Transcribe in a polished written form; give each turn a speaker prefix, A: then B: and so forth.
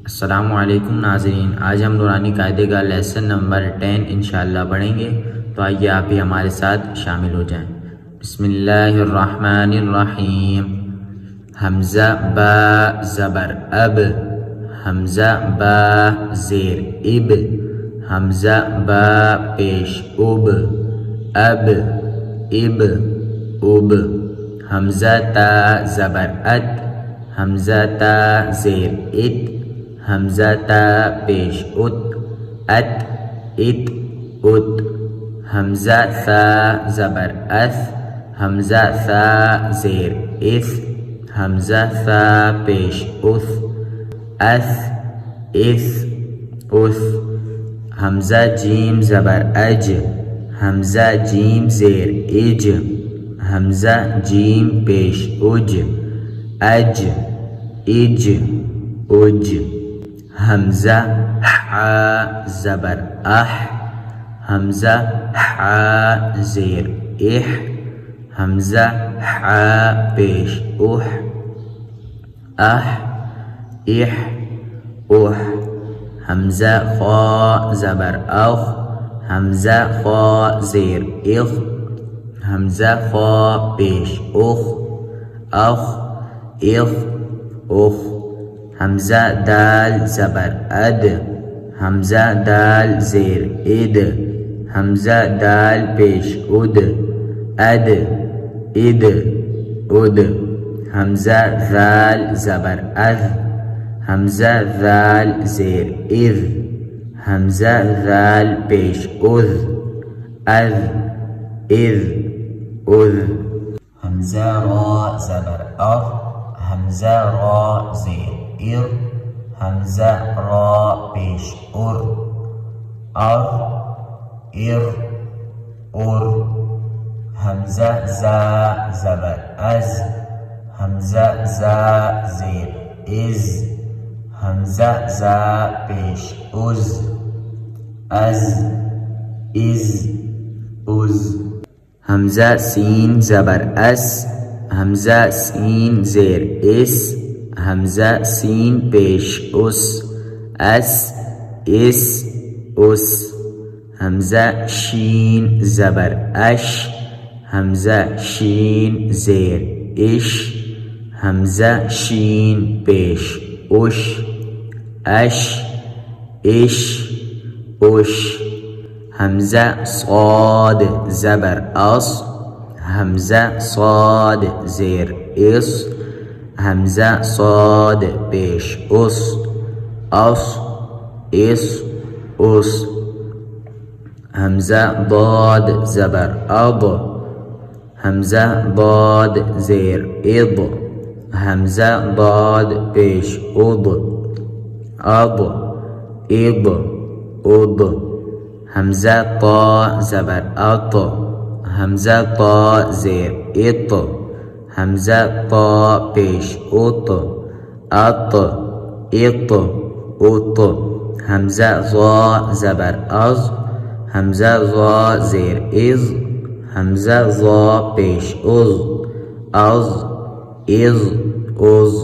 A: अस्सलामु अलैकुम नाज़रीन, आज हम नूरानी कायदे का लेसन नंबर 10 इंशाअल्लाह पढ़ेंगे। तो आइए आप भी हमारे साथ शामिल हो जाएं। बिस्मिल्लाहिर्रहमानिर्रहीम। हमज़ा बा ज़बर अब, हमज़ा बा ज़ेर इब, हमज़ा बा पेश उब, अब इब उब। हमज़ा ता ज़बर अत, हमज़ा ता ज़ेर इत, हमज़ा ता पेश उत, अत इत उत। हमज़ा सा ज़बर अस, हमज़ा सा ज़ेर इस, हमज़ा सा पेश उस, अस इस उस। हमज़ा जीम ज़बर अज, हमज़ा जीम ज़ेर इज, हमज़ा जीम पेश उज, अज इज उज। हमज़ा हा ज़बर अह, हमज़ा हा ज़ेर इह, हमज़ा हा पेश उह, अह इह उह। हमज़ा ख़ा ज़बर अख़, हमज़ा ख़ा ज़ेर इख़, हमज़ा ख़ा पेश उख़, अख़ इख़ उख़। हमज़ा दाल ज़बर अद, हमज़ा दाल ज़ेर इद, हमज़ा दाल पेश उद, अद इद उद। हमज़ा ज़ाल ज़बर अज़, हमज़ा ज़ाल ज़ेर इज़, हमज़ा ज़ाल पेश उज़, अज़ इज़ उज़। हमज़ा रा ज़बर अर, हमज़ा रा ज़ेर इर, हमज़ा रा पेश उर, अर इर उर। हमज़ा ज़ा ज़बर अज़, हमज़ा ज़ा ज़ेर इज़, हमज़ा ज़ा पेश उज़, अज़ इज़ उज़। हमज़ा सीन ज़बर अस, हमज़ा सीन ज़ेर इस, हमज़ा सीन पेश उस, अस इस उस। हमज़ा शीन ज़बर अश, हमज़ा शीन ज़ेर इश, हमज़ा शीन पेश उश, अश इश उश। हमज़ा स्वाद ज़बर अस, हमज़ा स्वाद ज़ेर इस, हमज़ा स्वाद पेश उस, अस इस उस। हमज़ा दाद ज़बर अद, हमज़ा दाद ज़ेर इद, हमज़ा दाद पेश उद, अद इद उद। हमज़ा ता ज़बर अत, हमज़ा ता ज़ेर इत, हमज़ा ता पेश उत, अत इत उत। हमज़ा ज़ा ज़बर अज़, हमज़ा ज़ा ज़ेर इज़, हमज़ा ज़ा पेश उज़, अज़ इज़ उज़।